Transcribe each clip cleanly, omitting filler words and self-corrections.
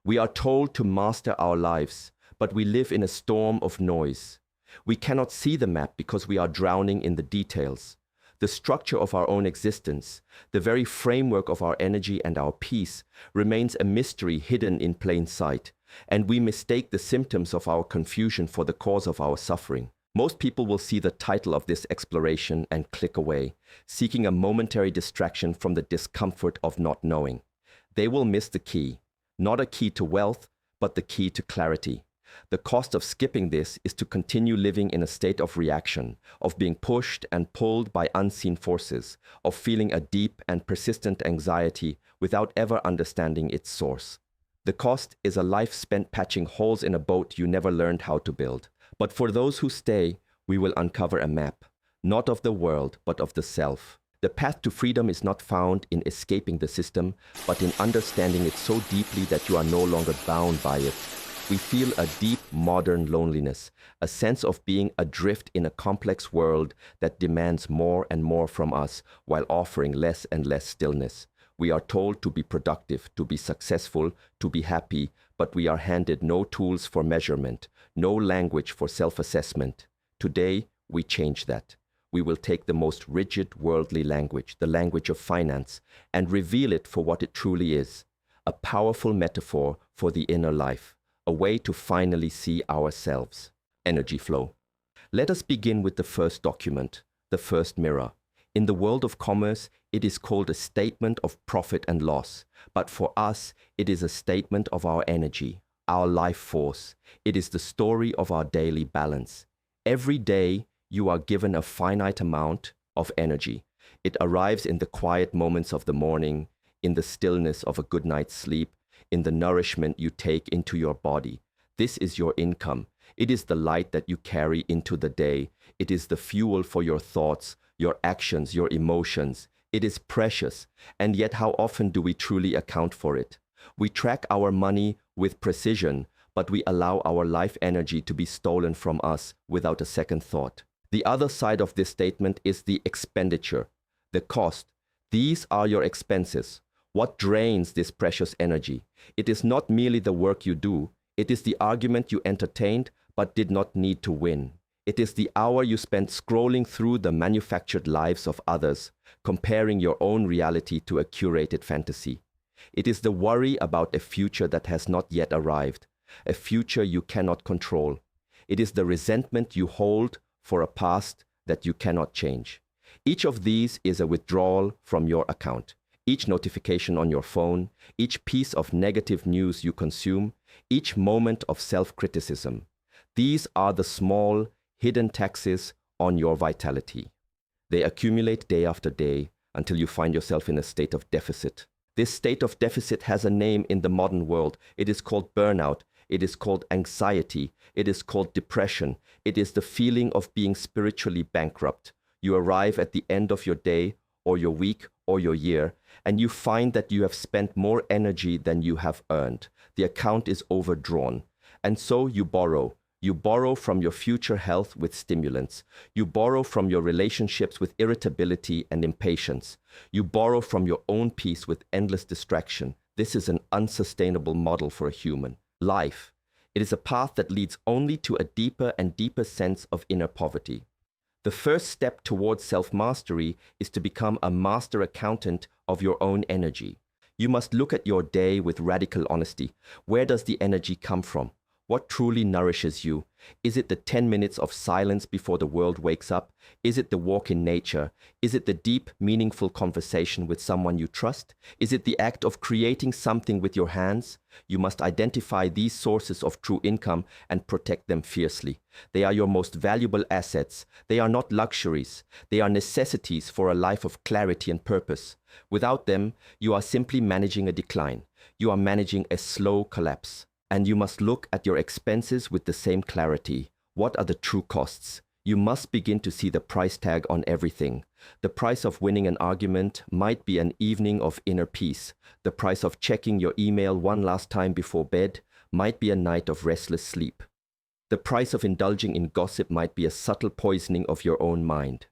We are told to master our lives, but we live in a storm of noise. We cannot see the map because we are drowning in the details. The structure of our own existence, the very framework of our energy and our peace, remains a mystery hidden in plain sight, and we mistake the symptoms of our confusion for the cause of our suffering. Most people will see the title of this exploration and click away, seeking a momentary distraction from the discomfort of not knowing. They will miss the key, not a key to wealth, but the key to clarity. The cost of skipping this is to continue living in a state of reaction, of being pushed and pulled by unseen forces, of feeling a deep and persistent anxiety without ever understanding its source. The cost is a life spent patching holes in a boat you never learned how to build. But for those who stay, we will uncover a map, not of the world, but of the self. The path to freedom is not found in escaping the system, but in understanding it so deeply that you are no longer bound by it. We feel a deep modern loneliness, a sense of being adrift in a complex world that demands more and more from us while offering less and less stillness. We are told to be productive, to be successful, to be happy, but we are handed no tools for measurement, no language for self-assessment. Today, we change that. We will take the most rigid worldly language, the language of finance, and reveal it for what it truly is, a powerful metaphor for the inner life, a way to finally see ourselves. Energy flow. Let us begin with the first document, the first mirror. In the world of commerce, it is called a statement of profit and loss, but for us, it is a statement of our energy, our life force. It is the story of our daily balance. Every day, you are given a finite amount of energy. It arrives in the quiet moments of the morning, in the stillness of a good night's sleep, in the nourishment you take into your body. This is your income. It is the light that you carry into the day. It is the fuel for your thoughts, your actions, your emotions. It is precious, and yet how often do we truly account for it? We track our money with precision, but we allow our life energy to be stolen from us without a second thought. The other side of this statement is the expenditure, the cost. These are your expenses. What drains this precious energy? It is not merely the work you do. It is the argument you entertained but did not need to win. It is the hour you spent scrolling through the manufactured lives of others, comparing your own reality to a curated fantasy. It is the worry about a future that has not yet arrived, a future you cannot control. It is the resentment you hold for a past that you cannot change. Each of these is a withdrawal from your account. Each notification on your phone, each piece of negative news you consume, each moment of self-criticism. These are the small, hidden taxes on your vitality. They accumulate day after day until you find yourself in a state of deficit. This state of deficit has a name in the modern world. It is called burnout. It is called anxiety. It is called depression. It is the feeling of being spiritually bankrupt. You arrive at the end of your day or your week or your year, and you find that you have spent more energy than you have earned. The account is overdrawn. And so you borrow. You borrow from your future health with stimulants. You borrow from your relationships with irritability and impatience. You borrow from your own peace with endless distraction. This is an unsustainable model for a human. Life. It is a path that leads only to a deeper and deeper sense of inner poverty. The first step towards self-mastery is to become a master accountant of your own energy. You must look at your day with radical honesty. Where does the energy come from? What truly nourishes you? Is it the 10 minutes of silence before the world wakes up? Is it the walk in nature? Is it the deep, meaningful conversation with someone you trust? Is it the act of creating something with your hands? You must identify these sources of true income and protect them fiercely. They are your most valuable assets. They are not luxuries. They are necessities for a life of clarity and purpose. Without them, you are simply managing a decline. You are managing a slow collapse. And you must look at your expenses with the same clarity. What are the true costs? You must begin to see the price tag on everything. The price of winning an argument might be an evening of inner peace. The price of checking your email one last time before bed might be a night of restless sleep. The price of indulging in gossip might be a subtle poisoning of your own mind.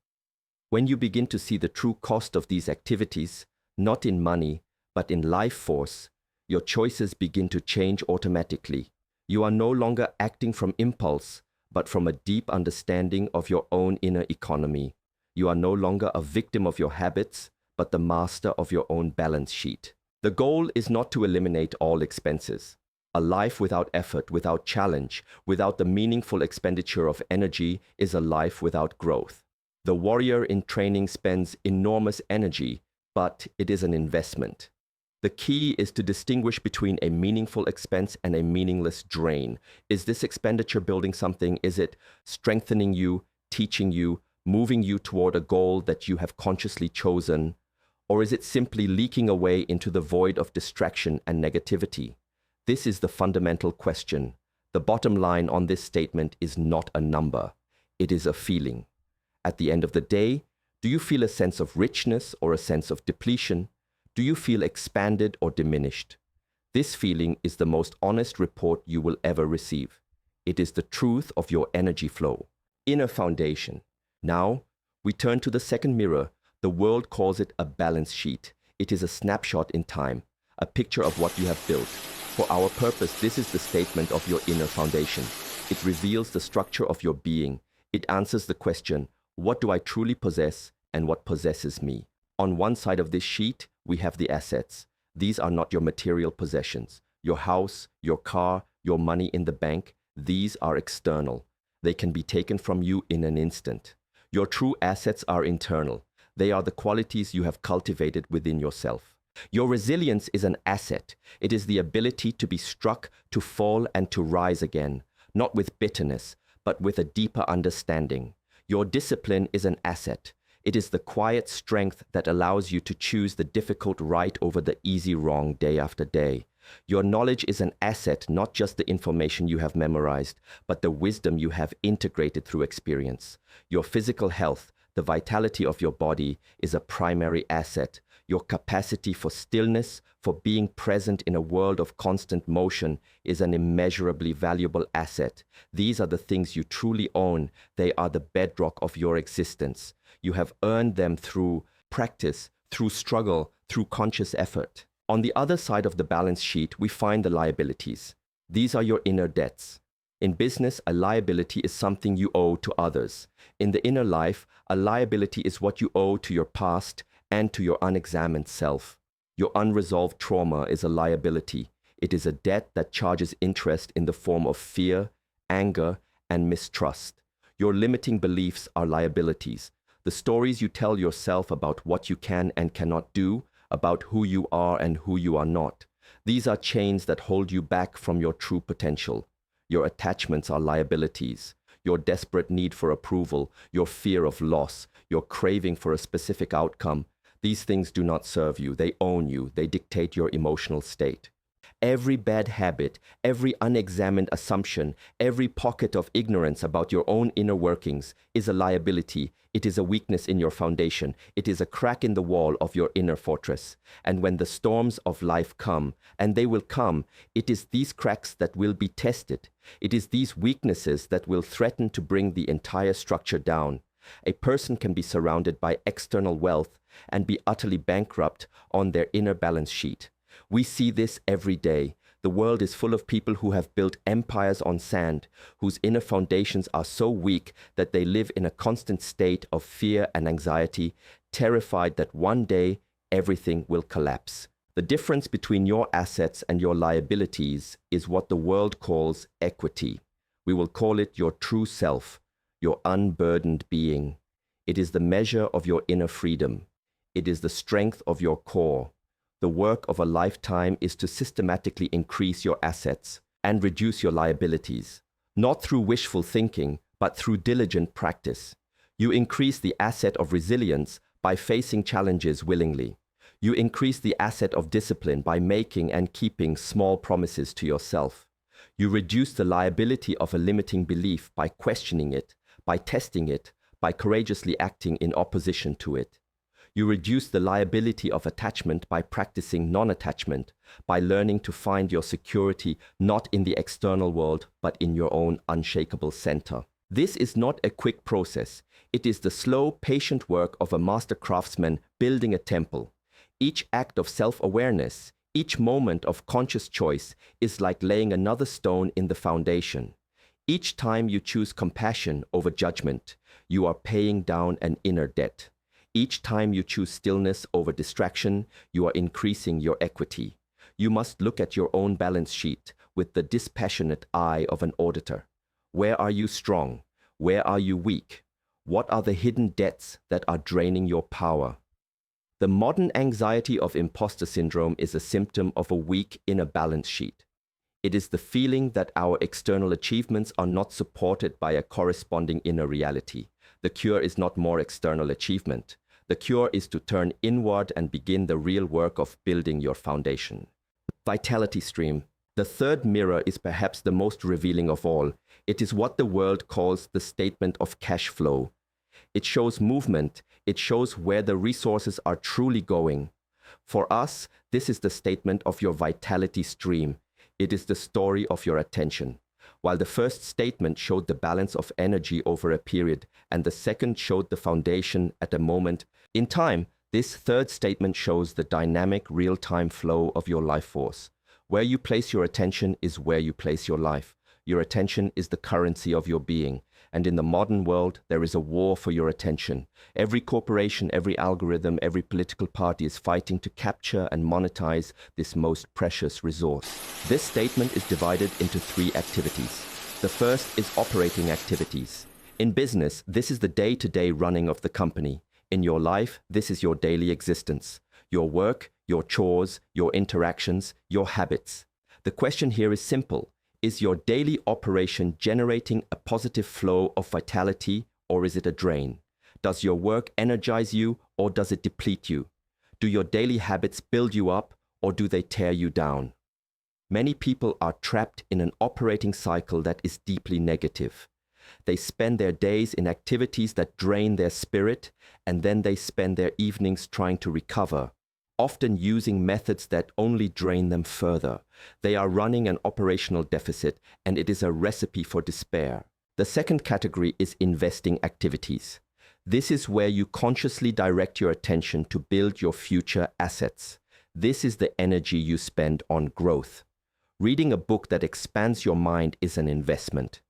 When you begin to see the true cost of these activities, not in money, but in life force, Your choices begin to change automatically. You are no longer acting from impulse, but from a deep understanding of your own inner economy. You are no longer a victim of your habits, but the master of your own balance sheet. The goal is not to eliminate all expenses. A life without effort, without challenge, without the meaningful expenditure of energy is a life without growth. The warrior in training spends enormous energy, but it is an investment. The key is to distinguish between a meaningful expense and a meaningless drain. Is this expenditure building something? Is it strengthening you, teaching you, moving you toward a goal that you have consciously chosen? Or is it simply leaking away into the void of distraction and negativity? This is the fundamental question. The bottom line on this statement is not a number. It is a feeling. At the end of the day, do you feel a sense of richness or a sense of depletion? Do you feel expanded or diminished? This feeling is the most honest report you will ever receive. It is the truth of your energy flow. Inner foundation. Now, we turn to the second mirror. The world calls it a balance sheet. It is a snapshot in time, a picture of what you have built. For our purpose, this is the statement of your inner foundation. It reveals the structure of your being. It answers the question, what do I truly possess and what possesses me? On one side of this sheet, we have the assets. These are not your material possessions. Your house, your car, your money in the bank, these are external. They can be taken from you in an instant. Your true assets are internal. They are the qualities you have cultivated within yourself. Your resilience is an asset. It is the ability to be struck, to fall, and to rise again, not with bitterness, but with a deeper understanding. Your discipline is an asset. It is the quiet strength that allows you to choose the difficult right over the easy wrong day after day. Your knowledge is an asset, not just the information you have memorized, but the wisdom you have integrated through experience. Your physical health, the vitality of your body, is a primary asset. Your capacity for stillness, for being present in a world of constant motion, is an immeasurably valuable asset. These are the things you truly own. They are the bedrock of your existence. You have earned them through practice, through struggle, through conscious effort. On the other side of the balance sheet, we find the liabilities. These are your inner debts. In business, a liability is something you owe to others. In the inner life, a liability is what you owe to your past and to your unexamined self. Your unresolved trauma is a liability. It is a debt that charges interest in the form of fear, anger, and mistrust. Your limiting beliefs are liabilities. The stories you tell yourself about what you can and cannot do, about who you are and who you are not. These are chains that hold you back from your true potential. Your attachments are liabilities. Your desperate need for approval, your fear of loss, your craving for a specific outcome. These things do not serve you. They own you. They dictate your emotional state. Every bad habit, every unexamined assumption, every pocket of ignorance about your own inner workings is a liability. It is a weakness in your foundation. It is a crack in the wall of your inner fortress. And when the storms of life come, and they will come, it is these cracks that will be tested. It is these weaknesses that will threaten to bring the entire structure down. A person can be surrounded by external wealth and be utterly bankrupt on their inner balance sheet. We see this every day. The world is full of people who have built empires on sand, whose inner foundations are so weak that they live in a constant state of fear and anxiety, terrified that one day everything will collapse. The difference between your assets and your liabilities is what the world calls equity. We will call it your true self, your unburdened being. It is the measure of your inner freedom. It is the strength of your core. The work of a lifetime is to systematically increase your assets and reduce your liabilities, not through wishful thinking, but through diligent practice. You increase the asset of resilience by facing challenges willingly. You increase the asset of discipline by making and keeping small promises to yourself. You reduce the liability of a limiting belief by questioning it, by testing it, by courageously acting in opposition to it. You reduce the liability of attachment by practicing non-attachment, by learning to find your security not in the external world, but in your own unshakable center. This is not a quick process. It is the slow, patient work of a master craftsman building a temple. Each act of self-awareness, Each moment of conscious choice is like laying another stone in the foundation. Each time you choose compassion over judgment, you are paying down an inner debt. Each time you choose stillness over distraction, you are increasing your equity. You must look at your own balance sheet with the dispassionate eye of an auditor. Where are you strong? Where are you weak? What are the hidden debts that are draining your power? The modern anxiety of imposter syndrome is a symptom of a weak inner balance sheet. It is the feeling that our external achievements are not supported by a corresponding inner reality. The cure is not more external achievement. The cure is to turn inward and begin the real work of building your foundation. Vitality stream. The third mirror is perhaps the most revealing of all. It is what the world calls the statement of cash flow. It shows movement. It shows where the resources are truly going. For us, this is the statement of your vitality stream. It is the story of your attention. While the first statement showed the balance of energy over a period, and the second showed the foundation at a moment in time, this third statement shows the dynamic real-time flow of your life force. Where you place your attention is where you place your life. Your attention is the currency of your being. And in the modern world, there is a war for your attention. Every corporation, every algorithm, every political party is fighting to capture and monetize this most precious resource. This statement is divided into 3 activities. The first is operating activities. In business, this is the day-to-day running of the company. In your life, this is your daily existence. Your work, your chores, your interactions, your habits. The question here is simple. Is your daily operation generating a positive flow of vitality, or is it a drain? Does your work energize you, or does it deplete you? Do your daily habits build you up, or do they tear you down? Many people are trapped in an operating cycle that is deeply negative. They spend their days in activities that drain their spirit, and then they spend their evenings trying to recover, often using methods that only drain them further. They are running an operational deficit, and it is a recipe for despair. The second category is investing activities. This is where you consciously direct your attention to build your future assets. This is the energy you spend on growth. Reading a book that expands your mind is an investment.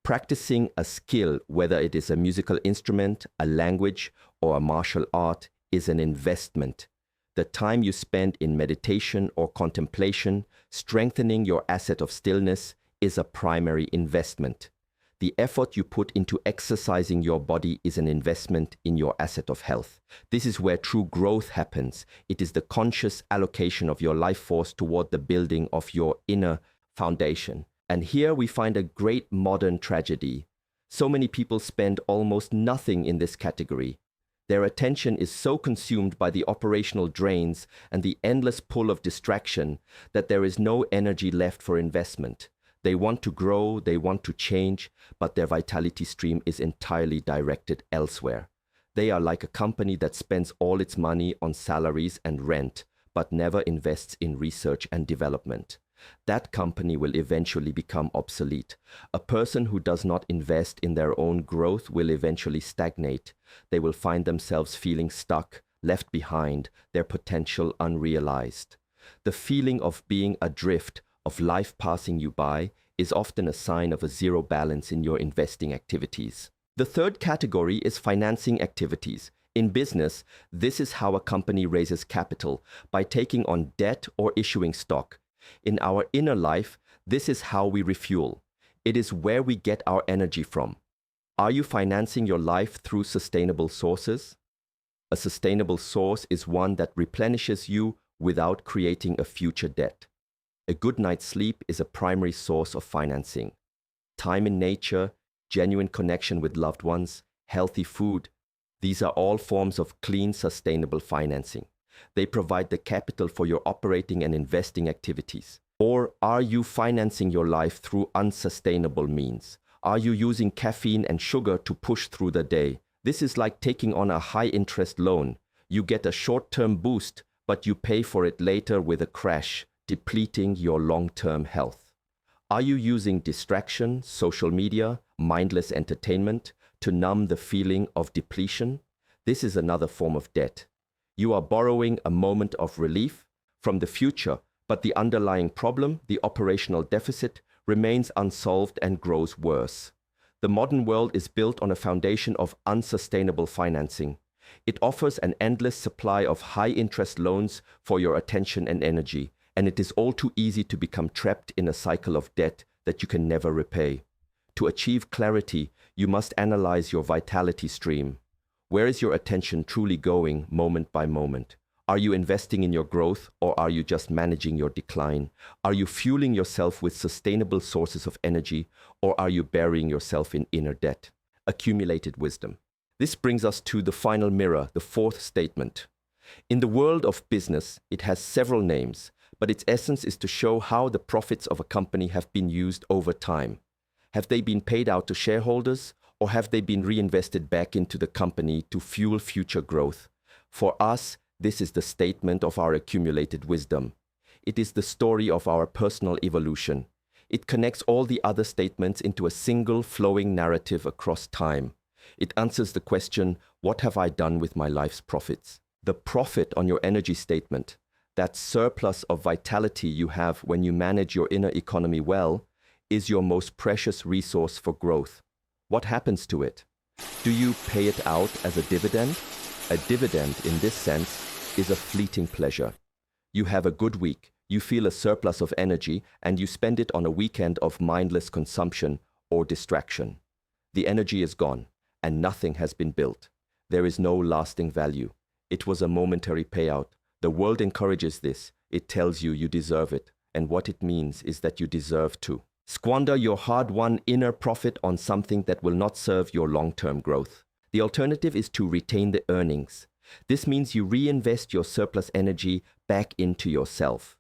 Practicing a skill, whether it is a musical instrument, a language, or a martial art, is an investment. The time you spend in meditation or contemplation, strengthening your asset of stillness, is a primary investment. The effort you put into exercising your body is an investment in your asset of health. This is where true growth happens. It is the conscious allocation of your life force toward the building of your inner foundation. And here we find a great modern tragedy. So many people spend almost nothing in this category. Their attention is so consumed by the operational drains and the endless pull of distraction that there is no energy left for investment. They want to grow, they want to change, but their vitality stream is entirely directed elsewhere. They are like a company that spends all its money on salaries and rent, but never invests in research and development. That company will eventually become obsolete. A person who does not invest in their own growth will eventually stagnate. They will find themselves feeling stuck, left behind, their potential unrealized. The feeling of being adrift, of life passing you by, is often a sign of a zero balance in your investing activities. The third category is financing activities. In business, this is how a company raises capital, by taking on debt or issuing stock. In our inner life, this is how we refuel. It is where we get our energy from. Are you financing your life through sustainable sources? A sustainable source is one that replenishes you without creating a future debt. A good night's sleep is a primary source of financing. Time in nature, genuine connection with loved ones, healthy food, these are all forms of clean, sustainable financing. They provide the capital for your operating and investing activities. Or are you financing your life through unsustainable means? Are you using caffeine and sugar to push through the day? This is like taking on a high-interest loan. You get a short-term boost, but you pay for it later with a crash, depleting your long-term health. Are you using distraction, social media, mindless entertainment to numb the feeling of depletion? This is another form of debt. You are borrowing a moment of relief from the future, But the underlying problem, the operational deficit, remains unsolved and grows worse. The modern world is built on a foundation of unsustainable financing. It offers an endless supply of high-interest loans for your attention and energy, and it is all too easy to become trapped in a cycle of debt that you can never repay. To achieve clarity, you must analyze your vitality stream. Where is your attention truly going moment by moment? Are you investing in your growth, or are you just managing your decline? Are you fueling yourself with sustainable sources of energy, or are you burying yourself in inner debt? Accumulated wisdom. This brings us to the final mirror, the fourth statement. In the world of business, it has several names, but its essence is to show how the profits of a company have been used over time. Have they been paid out to shareholders, or have they been reinvested back into the company to fuel future growth? For us, this is the statement of our accumulated wisdom. It is the story of our personal evolution. It connects all the other statements into a single flowing narrative across time. It answers the question, what have I done with my life's profits? The profit on your energy statement, that surplus of vitality you have when you manage your inner economy well, is your most precious resource for growth. What happens to it? Do you pay it out as a dividend? A dividend, in this sense, is a fleeting pleasure. You have a good week, you feel a surplus of energy, and you spend it on a weekend of mindless consumption or distraction. The energy is gone, and nothing has been built. There is no lasting value. It was a momentary payout. The world encourages this. It tells you you deserve it, and what it means is that you deserve to. Squander your hard-won inner profit on something that will not serve your long-term growth. The alternative is to retain the earnings. This means you reinvest your surplus energy back into yourself.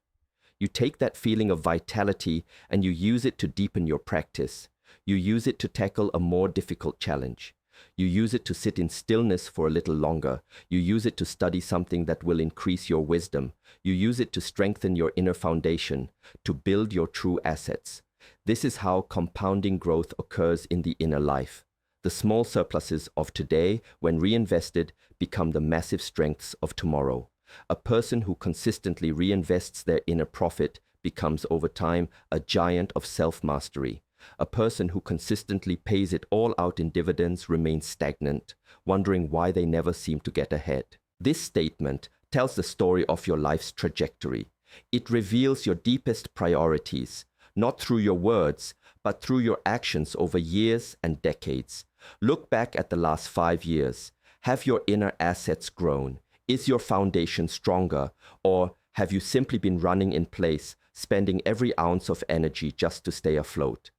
You take that feeling of vitality and you use it to deepen your practice. You use it to tackle a more difficult challenge. You use it to sit in stillness for a little longer. You use it to study something that will increase your wisdom. You use it to strengthen your inner foundation, to build your true assets. This is how compounding growth occurs in the inner life. The small surpluses of today, when reinvested, become the massive strengths of tomorrow. A person who consistently reinvests their inner profit becomes over time a giant of self-mastery. A person who consistently pays it all out in dividends remains stagnant, wondering why they never seem to get ahead. This statement tells the story of your life's trajectory. It reveals your deepest priorities, not through your words, but through your actions over years and decades. Look back at the last 5 years. Have your inner assets grown? Is your foundation stronger? Or have you simply been running in place, spending every ounce of energy just to stay afloat?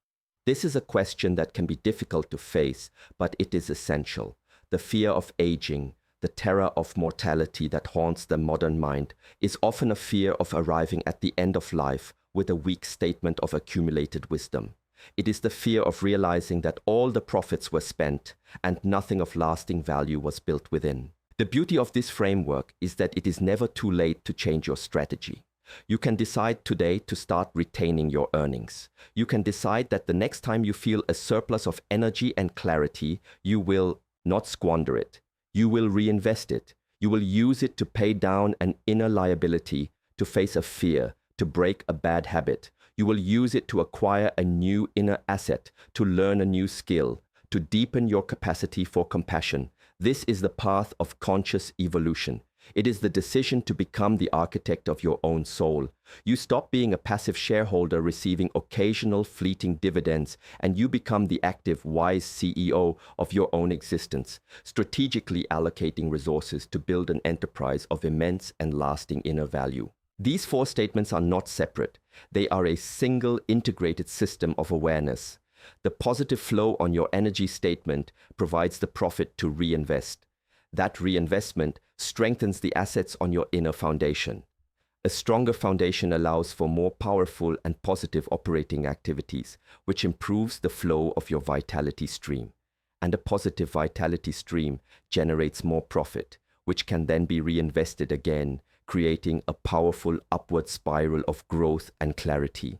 This is a question that can be difficult to face, but it is essential. The fear of aging, the terror of mortality that haunts the modern mind, is often a fear of arriving at the end of life with a weak statement of accumulated wisdom. It is the fear of realizing that all the profits were spent and nothing of lasting value was built within. The beauty of this framework is that it is never too late to change your strategy. You can decide today to start retaining your earnings. You can decide that the next time you feel a surplus of energy and clarity, you will not squander it. You will reinvest it. You will use it to pay down an inner liability, to face a fear, to break a bad habit. You will use it to acquire a new inner asset, to learn a new skill, to deepen your capacity for compassion. This is the path of conscious evolution. It is the decision to become the architect of your own soul. You stop being a passive shareholder receiving occasional fleeting dividends, and you become the active, wise CEO of your own existence, strategically allocating resources to build an enterprise of immense and lasting inner value. These 4 statements are not separate. They are a single integrated system of awareness. The positive flow on your energy statement provides the profit to reinvest. That reinvestment strengthens the assets on your inner foundation. A stronger foundation allows for more powerful and positive operating activities, which improves the flow of your vitality stream. And a positive vitality stream generates more profit, which can then be reinvested again, creating a powerful upward spiral of growth and clarity.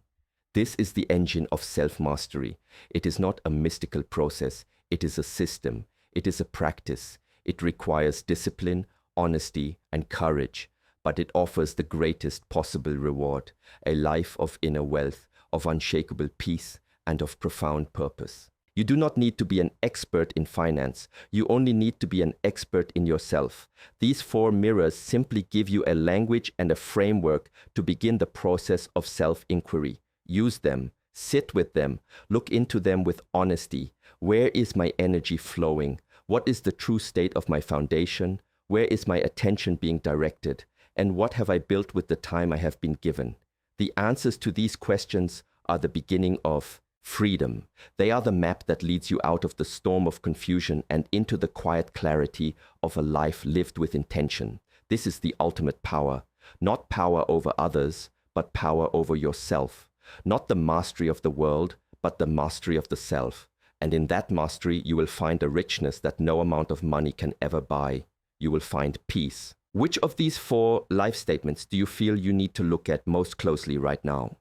This is the engine of self-mastery. It is not a mystical process. It is a system. It is a practice. It requires discipline, honesty, and courage. but it offers the greatest possible reward, a life of inner wealth, of unshakable peace, and of profound purpose. You do not need to be an expert in finance. You only need to be an expert in yourself. These 4 mirrors simply give you a language and a framework to begin the process of self-inquiry. Use them. Sit with them. Look into them with honesty. Where is my energy flowing? What is the true state of my foundation? Where is my attention being directed? And what have I built with the time I have been given? The answers to these questions are the beginning of freedom. They are the map that leads you out of the storm of confusion and into the quiet clarity of a life lived with intention. This is the ultimate power. Not power over others, but power over yourself. Not the mastery of the world, but the mastery of the self. And in that mastery, you will find a richness that no amount of money can ever buy. You will find peace. Which of these 4 life statements do you feel you need to look at most closely right now?